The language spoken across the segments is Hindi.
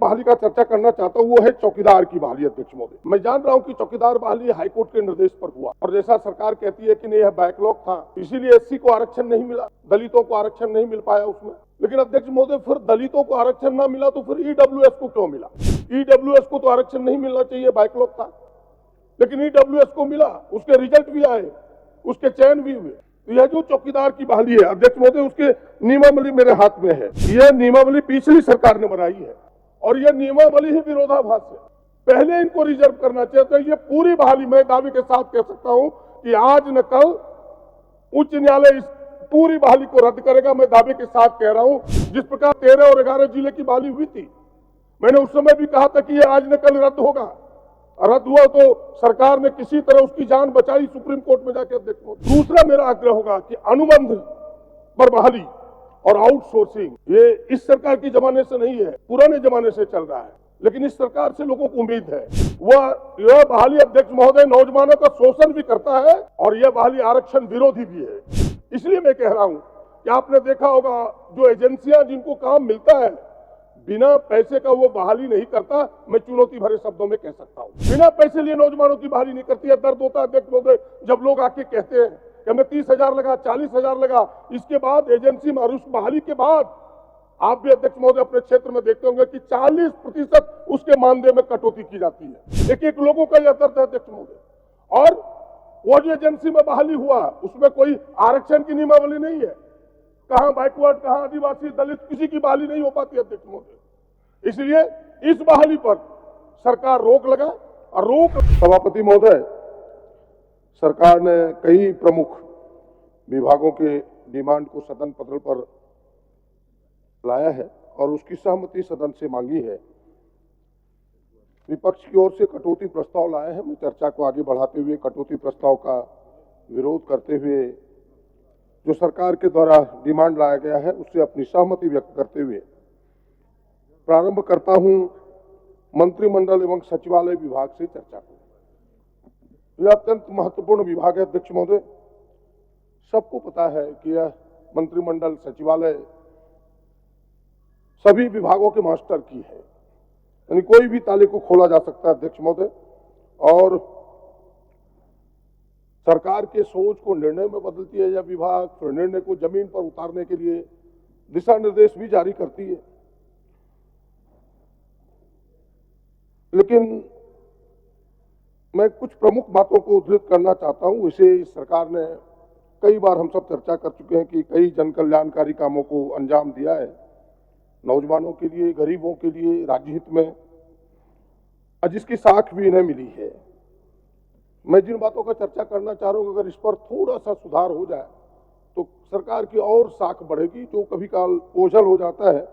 बहाली का चर्चा करना चाहता हूँ, वो है चौकीदार की बहाली। अध्यक्ष महोदय, मैं जान रहा हूँ कि चौकीदार बहाली हाईकोर्ट के निर्देश पर हुआ और जैसा सरकार कहती है कि नहीं, यह बैकलॉग था, इसीलिए एससी को आरक्षण नहीं मिला, दलितों को आरक्षण नहीं मिल पाया उसमें। लेकिन अध्यक्ष महोदय, फिर दलितों को आरक्षण ना मिला तो फिर ईडब्ल्यूएस को क्यों मिला? ईडब्ल्यूएस को तो आरक्षण नहीं मिलना चाहिए, बैकलॉग था, लेकिन ईडब्ल्यूएस को मिला, उसके रिजल्ट भी आए, उसके चयन भी हुए। तो यह जो चौकीदार की बहाली है अध्यक्ष महोदय, उसके नियमावली मेरे हाथ में है। यह नियमावली पिछली सरकार ने बनाई है और यह नियमावली ही विरोधाभास है। पहले इनको रिजर्व करना चाहिए था। ये पूरी बहाली मैं दावे के साथ कह सकता हूं कि आज न कल उच्च न्यायालय इस पूरी बहाली को रद्द करेगा। मैं दावे के साथ कह रहा हूं, जिस प्रकार 13 और 11 जिले की बहाली हुई थी, मैंने उस समय भी कहा था कि यह आज न कल रद्द होगा। रद्द हुआ तो सरकार ने किसी तरह उसकी जान बचाई सुप्रीम कोर्ट में जाकर। देखो, दूसरा मेरा आग्रह होगा कि अनुबंध पर बहाली और आउटसोर्सिंग, ये इस सरकार की जमाने से नहीं है, पुराने जमाने से चल रहा है, लेकिन इस सरकार से लोगों को उम्मीद है। यह बहाली अध्यक्ष महोदय नौजवानों का शोषण भी करता है और यह बहाली आरक्षण विरोधी भी है। इसलिए मैं कह रहा हूं कि आपने देखा होगा, जो एजेंसियां जिनको काम मिलता है बिना पैसे का वो बहाली नहीं करता। मैं चुनौती भरे शब्दों में कह सकता हूं, बिना पैसे लिए नौजवानों की बहाली नहीं करती है। दर्द होता है अध्यक्ष महोदय जब लोग आके कहते हैं कि हमें 30,000 लगा, 40,000 लगा, इसके बाद एजेंसी में उस बहाली के बाद आप भी अध्यक्ष महोदय अपने क्षेत्र में देखते होंगे कि 40% उसके मानदेय में कटौती की जाती है। एक एक लोगों का यह दर्द है अध्यक्ष महोदय। और वो जो एजेंसी में बहाली हुआ उसमें कोई आरक्षण की नियमावली नहीं है, कहां बैकवर्ड, कहां आदिवासी, दलित, किसी की बहाली नहीं हो पाती अध्यक्ष महोदय। इसलिए इस बहाली पर सरकार रोक लगा और रोक। सभापति महोदय, सरकार ने कई प्रमुख विभागों के डिमांड को सदन पटल पर लाया है और उसकी सहमति सदन से मांगी है। विपक्ष की ओर से कटौती प्रस्ताव लाए हैं। मैं चर्चा को आगे बढ़ाते हुए कटौती प्रस्ताव का विरोध करते हुए जो सरकार के द्वारा डिमांड लाया गया है उससे अपनी सहमति व्यक्त करते हुए प्रारंभ करता हूं मंत्रिमंडल एवं सचिवालय विभाग से चर्चा को। यह अत्यंत महत्वपूर्ण विभाग है अध्यक्ष महोदय। सबको पता है कि यह मंत्रिमंडल सचिवालय सभी विभागों के मास्टर की है, यानी कोई भी ताले को खोला जा सकता है अध्यक्ष महोदय। और सरकार के सोच को निर्णय में बदलती है यह विभाग, फिर निर्णय को जमीन पर उतारने के लिए दिशा निर्देश भी जारी करती है। लेकिन मैं कुछ प्रमुख बातों को उद्धृत करना चाहता हूं। इसे सरकार ने कई बार हम सब चर्चा कर चुके हैं कि कई जन कल्याणकारी कामों को अंजाम दिया है, नौजवानों के लिए, गरीबों के लिए, राज्य हित में, जिसकी साख भी इन्हें मिली है। मैं जिन बातों का चर्चा करना चाह रहा हूं, अगर इस पर थोड़ा सा सुधार हो जाए तो सरकार की और साख बढ़ेगी, जो कभी काल ओझल हो जाता है।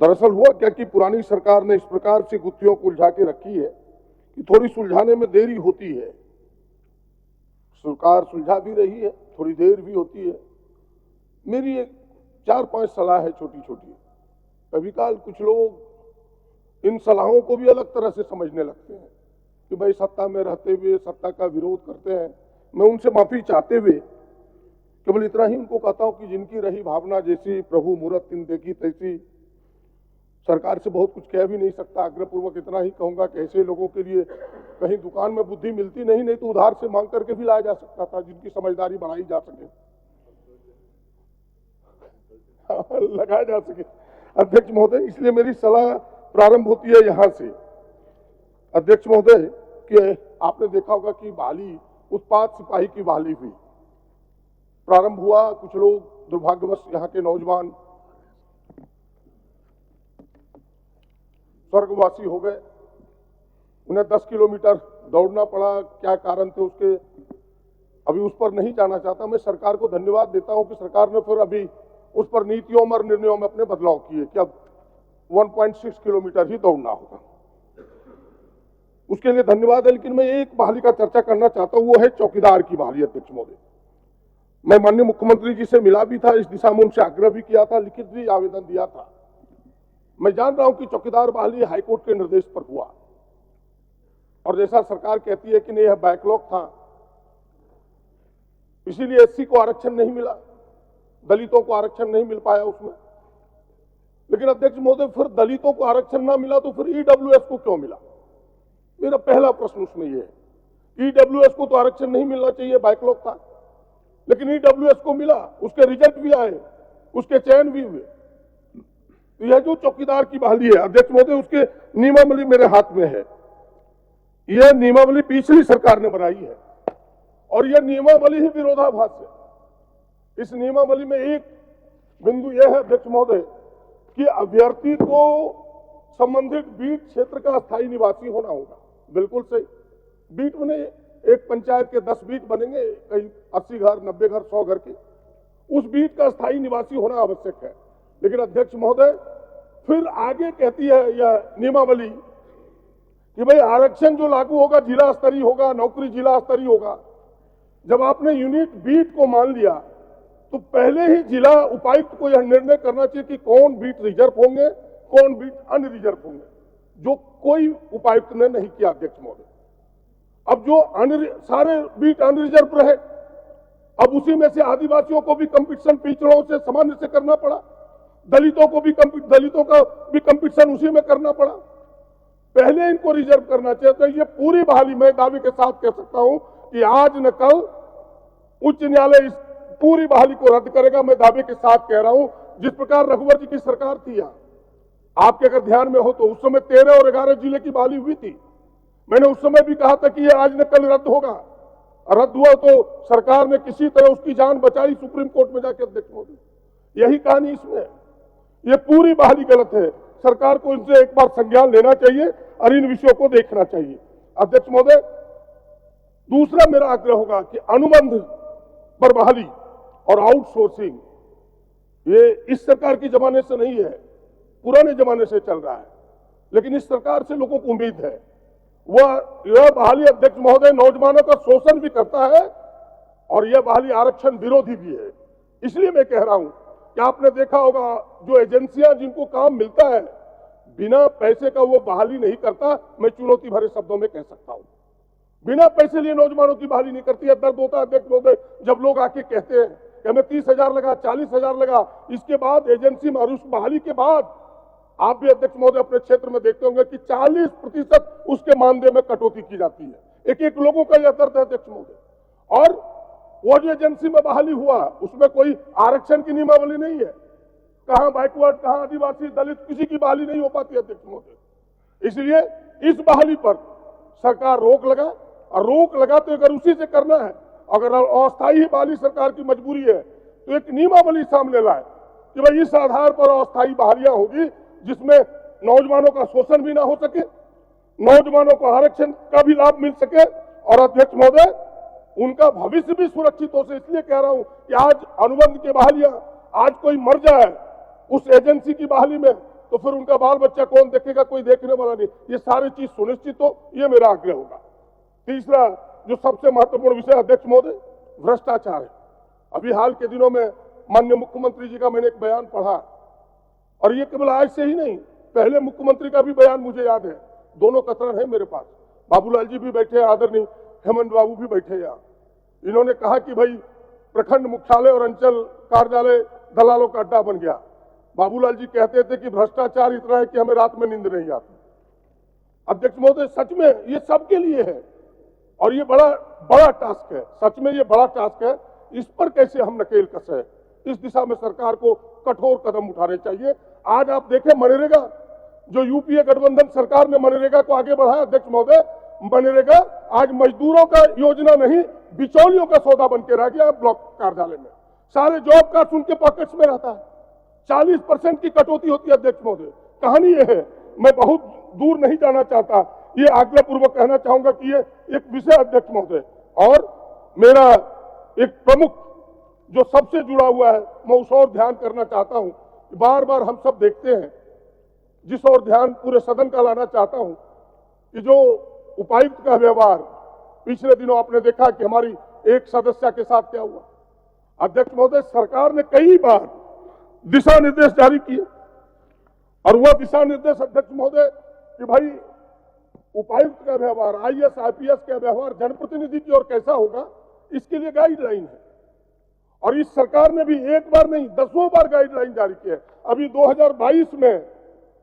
दरअसल हुआ क्या कि पुरानी सरकार ने इस प्रकार से गुत्थियों को उलझा के रखी है कि थोड़ी सुलझाने में देरी होती है। सरकार सुलझा भी रही है, थोड़ी देर भी होती है। मेरी एक 4-5 सलाह है छोटी छोटी। कभी काल कुछ लोग इन सलाहों को भी अलग तरह से समझने लगते हैं कि भाई सत्ता में रहते हुए सत्ता का विरोध करते हैं। मैं उनसे माफी चाहते हुए केवल इतना ही उनको कहता हूं कि जिनकी रही भावना जैसी, प्रभु मूरत तिन देखी तैसी। सरकार से बहुत कुछ कह भी नहीं सकता, आग्रहपूर्वक इतना ही कहूंगा कि ऐसे लोगों के लिए कहीं दुकान में बुद्धि मिलती नहीं तो उधार से मांग करके भी लाया जा सकता था, जिनकी समझदारी बढ़ाई जा सके, लगाया जा सके अध्यक्ष महोदय। इसलिए मेरी सलाह प्रारंभ होती है यहां से अध्यक्ष महोदय कि आपने देखा होगा कि बहाली उत्पाद सिपाही की बहाली हुई, प्रारंभ हुआ। कुछ लोग दुर्भाग्यवश यहाँ के नौजवान स्वर्गवासी हो गए, उन्हें 10 किलोमीटर दौड़ना पड़ा। क्या कारण थे उसके, अभी उस पर नहीं जाना चाहता। मैं सरकार को धन्यवाद देता हूं कि सरकार ने फिर अभी उस पर नीतियों और निर्णयों में अपने बदलाव किए कि अब 1.6 किलोमीटर ही दौड़ना होगा, उसके लिए धन्यवाद है। लेकिन मैं एक बहाली का चर्चा करना चाहता हूं, वो है चौकीदार की बहाली अध्यक्ष महोदय। मैं माननीय मुख्यमंत्री जी से मिला भी था, इस दिशा में उनसे आग्रह भी किया था, लिखित भी आवेदन दिया था। मैं जान रहा हूं कि चौकीदार बहाली हाईकोर्ट के निर्देश पर हुआ और जैसा सरकार कहती है कि नहीं, यह बैकलॉग था, इसीलिए एससी को आरक्षण नहीं मिला, दलितों को आरक्षण नहीं मिल पाया उसमें। लेकिन अध्यक्ष महोदय फिर दलितों को आरक्षण ना मिला तो फिर ईडब्ल्यूएस को क्यों मिला? मेरा पहला प्रश्न उसमें यह है। ईडब्ल्यूएस को तो आरक्षण नहीं मिलना चाहिए, बैकलॉग था, लेकिन ईडब्ल्यूएस को मिला, उसके रिजल्ट भी आए, उसके चयन भी हुए। तो यह जो चौकीदार की बहाली है अध्यक्ष महोदय, उसके नियमावली मेरे हाथ में है। यह नियमावली पिछली सरकार ने बनाई है और यह नियमावली ही विरोधाभास है। इस नियमावली में एक बिंदु यह है अध्यक्ष महोदय कि अभ्यर्थी को संबंधित बीट क्षेत्र का स्थायी निवासी होना होगा। बिल्कुल सही, बीट बने, एक पंचायत के 10 बीट बनेंगे, कई 80 घर, 90 घर, 100 घर के, उस बीट का स्थायी निवासी होना आवश्यक है। लेकिन अध्यक्ष महोदय फिर आगे कहती है यह नियमावली कि भाई आरक्षण जो लागू होगा जिला स्तरीय होगा, नौकरी जिला स्तरीय होगा। जब आपने यूनिट बीट को मान लिया तो पहले ही जिला उपायुक्त को यह निर्णय करना चाहिए कि कौन बीट रिजर्व होंगे, कौन बीट अनरिजर्व होंगे, जो कोई उपायुक्त ने नहीं किया अध्यक्ष महोदय। अब जो सारे बीट अनरिजर्व रहे, अब उसी में से आदिवासियों को भी कंपटीशन पिछड़ों से सामान्य से करना पड़ा, दलितों का भी कंपटीशन उसी में करना पड़ा। पहले इनको रिजर्व करना चाहिए। तो ये पूरी बहाली मैं दावे के साथ कह सकता हूं कि आज न कल उच्च न्यायालय इस पूरी बहाली को रद्द करेगा। मैं दावे के साथ कह रहा हूं, जिस प्रकार रघुवर जी की सरकार थी यहां, आपके अगर ध्यान में हो तो उस समय 13 और 11 जिले की बहाली हुई थी। मैंने उस समय भी कहा था कि यह आज न कल रद्द होगा। रद्द हुआ तो सरकार ने किसी तरह उसकी जान बचाई सुप्रीम कोर्ट में जाकर अध्यक्ष महोदय। यही कहानी इसमें है। ये पूरी बहाली गलत है। सरकार को इनसे एक बार संज्ञान लेना चाहिए और इन विषयों को देखना चाहिए। अध्यक्ष महोदय, दूसरा मेरा आग्रह होगा कि अनुबंध पर बहाली और आउटसोर्सिंग, ये इस सरकार के जमाने से नहीं है, पुराने जमाने से चल रहा है। लेकिन इस सरकार से लोगों को उम्मीद है। यह बहाली अध्यक्ष महोदय नौजवानों का शोषण भी करता है और यह बहाली आरक्षण विरोधी भी है। इसलिए मैं कह रहा हूं कि आपने देखा होगा जो एजेंसियां जिनको काम मिलता है बिना पैसे का वो बहाली नहीं करता। मैं चुनौती भरे शब्दों में कह सकता हूं, बिना पैसे लिए नौजवानों की बहाली नहीं करती है। दर्द होता है अध्यक्ष महोदय जब लोग आके कहते हैं कि हमें 30,000 लगा, 40,000 लगा, इसके बाद एजेंसी में उस बहाली के बाद आप भी अध्यक्ष महोदय अपने क्षेत्र में देखते होंगे कि 40% उसके मानदेय में कटौती की जाती है। एक लोगों का यह दर्द है अध्यक्ष महोदय। और वो जो एजेंसी में बहाली हुआ उसमें कोई आरक्षण की नियमावली नहीं है। कहां बैकवर्ड, कहां आदिवासी, दलित, किसी की बहाली नहीं हो पाती अध्यक्ष महोदय। इसलिए इस बहाली पर सरकार रोक लगा, और रोक लगाते अगर उसी से करना है, अगर अस्थायी ही बहाली सरकार की मजबूरी है तो एक नियमावली सामने लाए कि भाई इस आधार पर अस्थायी बहालियां होगी जिसमें नौजवानों का शोषण भी ना हो सके, नौजवानों को आरक्षण का भी लाभ मिल सके, और अध्यक्ष महोदय उनका भविष्य भी सुरक्षित हो सके। इसलिए कह रहा हूं कि आज अनुबंध की बहालियां, आज कोई मर जाए उस एजेंसी की बहाली में तो फिर उनका बाल बच्चा कौन देखेगा? कोई देखने वाला नहीं। ये सारी चीज सुनिश्चित हो, ये मेरा आग्रह होगा। तीसरा जो सबसे महत्वपूर्ण विषय अध्यक्ष महोदय, भ्रष्टाचार है। अभी हाल के दिनों में माननीय मुख्यमंत्री जी का मैंने एक बयान पढ़ा, और ये केवल आज से ही नहीं, पहले मुख्यमंत्री का भी बयान मुझे याद है। दोनों कतरन है मेरे पास, बाबूलाल जी भी बैठे हैं, आदरणीय हेमंत बाबू भी बैठे यहाँ। इन्होंने कहा कि भाई प्रखंड मुख्यालय और अंचल कार्यालय दलालों का अड्डा बन गया। बाबूलाल जी कहते थे कि भ्रष्टाचार इतना है कि हमें रात में नींद नहीं आती। अध्यक्ष महोदय सच में ये सबके लिए है और ये बड़ा टास्क है। सच में ये बड़ा टास्क है। इस पर कैसे हम नकेल कसे, इस दिशा में सरकार को कठोर कदम उठाने चाहिए। आज आप देखें मनरेगा, जो यूपीए गठबंधन सरकार ने मनरेगा को आगे बढ़ाया अध्यक्ष महोदय, मनरेगा आज मजदूरों का योजना नहीं, बिचौलियों का सौदा बन के रह गया ब्लॉक कार्यालय में। सारे जॉब कार्ड उनके पॉकेट्स में रहता है। 40% की कटौती होती है अध्यक्ष महोदय। कहानी यह है, मैं बहुत दूर नहीं जाना चाहता, ये आग्रह पूर्वक कहना चाहूंगा कि ये एक विषय अध्यक्ष महोदय, और मेरा एक प्रमुख जो सबसे जुड़ा हुआ है, मैं उस ओर ध्यान करना चाहता हूं। बार बार हम सब देखते हैं, जिस ओर ध्यान पूरे सदन का लाना चाहता हूं कि जो उपायुक्त का व्यवहार, पिछले दिनों आपने देखा कि हमारी एक सदस्य के साथ क्या हुआ। अध्यक्ष महोदय, सरकार ने कई बार दिशा निर्देश जारी किए, और वह दिशा निर्देश अध्यक्ष महोदय कि भाई उपायुक्त का व्यवहार, आईएएस आईपीएस का व्यवहार जनप्रतिनिधि की ओर कैसा होगा, इसके लिए गाइडलाइन है। और इस सरकार ने भी एक बार नहीं 10 बार गाइडलाइन जारी की है। अभी 2022 में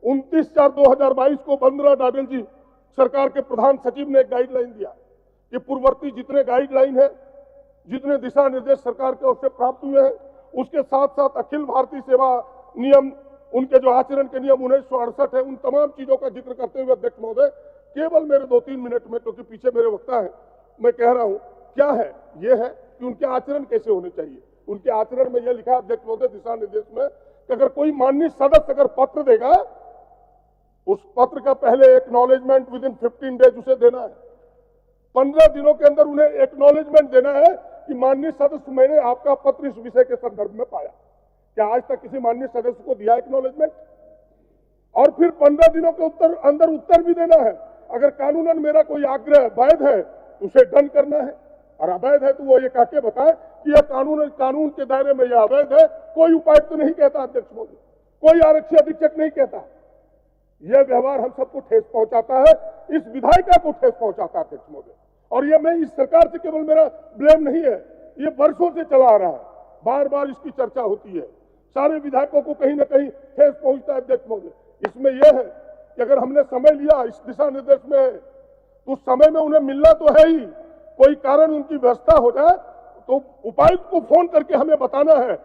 29/4/2022 को बंदरा डाडल जी सरकार के प्रधान सचिव ने एक गाइडलाइन दिया कि पूर्ववर्ती जितने गाइडलाइन है, जितने दिशा निर्देश सरकार की ओर से प्राप्त हुए हैं, उसके साथ साथ अखिल भारतीय सेवा नियम, उनके जो आचरण के नियम 1968 है, उन तमाम चीजों का जिक्र करते हुए अध्यक्ष महोदय केवल मेरे 2-3 मिनट में, क्योंकि पीछे मेरे वक्ता है, मैं कह रहा हूं क्या है, ये है कि उनके आचरण कैसे होने चाहिए। उनके आचरण में यह लिखा है अध्यक्ष महोदय दिशा निर्देश में कि अगर कोई माननीय सदस्य अगर पत्र देगा, उस पत्र का पहले एक्नॉलेजमेंट विदिन 15 डेज उसे देना है। 15 दिनों के अंदर उन्हें एक्नॉलेजमेंट देना है कि माननीय सदस्य, मैंने आपका पत्र इस विषय के संदर्भ में पाया। क्या आज तक किसी माननीय सदस्य को दिया एक्नॉलेजमेंट? और फिर 15 दिनों के अंदर उत्तर भी देना है। अगर कानूनन मेरा कोई आग्रह वैध है उसे डन करना है, और अवैध है तो वो ये कह के बताए कि यह कानून के दायरे में यह अवैध है। कोई उपायुक्त तो नहीं कहता अध्यक्ष महोदय, कोई आरक्षी अधीक्षक नहीं कहता। यह व्यवहार हम सबको ठेस पहुंचाता है, इस विधायिका को ठेस पहुंचाता है अध्यक्ष महोदय। और यह मैं इस सरकार से केवल मेरा ब्लेम नहीं है, ये वर्षों से चला आ रहा है, बार बार इसकी चर्चा होती है, सारे विधायकों को कहीं ना कहीं ठेस पहुंचता है अध्यक्ष महोदय। इसमें यह है कि अगर हमने समय लिया इस दिशा निर्देश में, तो उस समय में उन्हें मिलना तो है ही, कोई कारण उनकी व्यवस्था हो जाए तो उपायुक्त को फोन करके हमें बताना है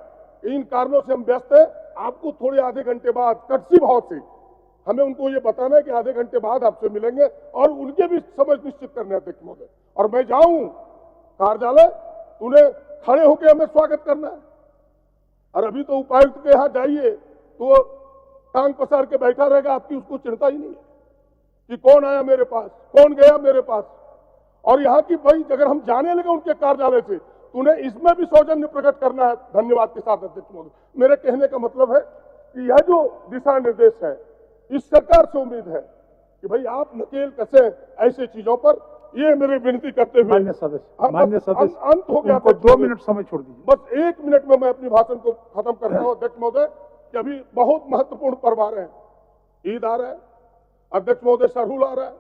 इन कारणों से हम व्यस्त हैं, आपको थोड़े आधे घंटे बाद कटसी भाव से हमें उनको ये बताना है कि आधे घंटे बाद आपसे मिलेंगे, और उनके भी समझ निश्चित करने अध्यक्ष महोदय। और मैं जाऊं कार्यालय, उन्हें खड़े होकर हमें स्वागत करना है। और अभी तो उपायुक्त के यहाँ जाइए तो टांग पसार के बैठा रहेगा, आपकी उसको चिंता ही नहीं है कि कौन आया मेरे पास, कौन गया मेरे पास। और यहाँ की भाई अगर हम जाने लगे उनके कार्यालय से तो उन्हें इसमें भी सौजन्य प्रकट करना है धन्यवाद के साथ अध्यक्ष महोदय। मेरे कहने का मतलब है कि यह जो दिशा निर्देश है, इस सरकार से उम्मीद है कि भाई आप नकेल कसे ऐसे चीजों पर। ये मेरी विनती करते हुए मान्य सदस्य अंत हो गया, 2 मिनट समय छोड़ दीजिए। बस 1 मिनट में मैं अपनी भाषण को खत्म करता हूं अध्यक्ष महोदय कि अभी बहुत महत्वपूर्ण पर्व आ रहे हैं। ईद आ रहा है अध्यक्ष महोदय, सरहुल आ रहा है,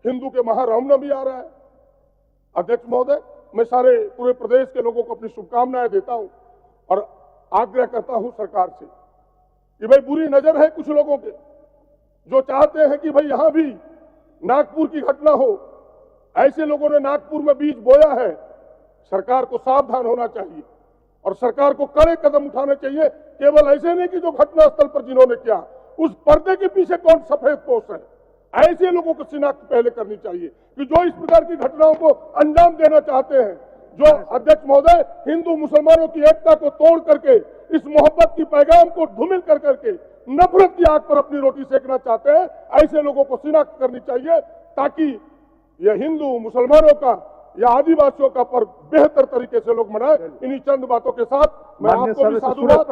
हिंदू के महारामनवमी आ रहा है अध्यक्ष महोदय। मैं सारे पूरे प्रदेश के लोगों को अपनी शुभकामनाएं देता हूं और आग्रह करता हूं सरकार से कि भाई बुरी नजर है कुछ लोगों के जो चाहते हैं कि भाई यहां भी नागपुर की घटना हो। ऐसे लोगों ने नागपुर में बीज बोया है। सरकार को सावधान होना चाहिए और सरकार को कड़े कदम उठाने चाहिए। केवल ऐसे नहीं कि जो घटना स्थल पर जिन्होंने किया, उस पर्दे के पीछे कौन सफेद पोष है, ऐसे लोगों को शिनाख्त पहले करनी चाहिए कि जो इस प्रकार की घटनाओं को अंजाम देना चाहते हैं, जो अध्यक्ष महोदय हिंदू मुसलमानों की एकता को तोड़ करके इस मोहब्बत की पैगाम को धूमिल कर करके नफरत की आग पर अपनी रोटी सेकना चाहते हैं, ऐसे लोगों को शिनाख्त करनी चाहिए ताकि यह हिंदू मुसलमानों का या आदिवासियों का पर्व बेहतर तरीके से लोग मनाएं। इन्हीं चंद बातों के साथ मैं आपको भी साधुवाद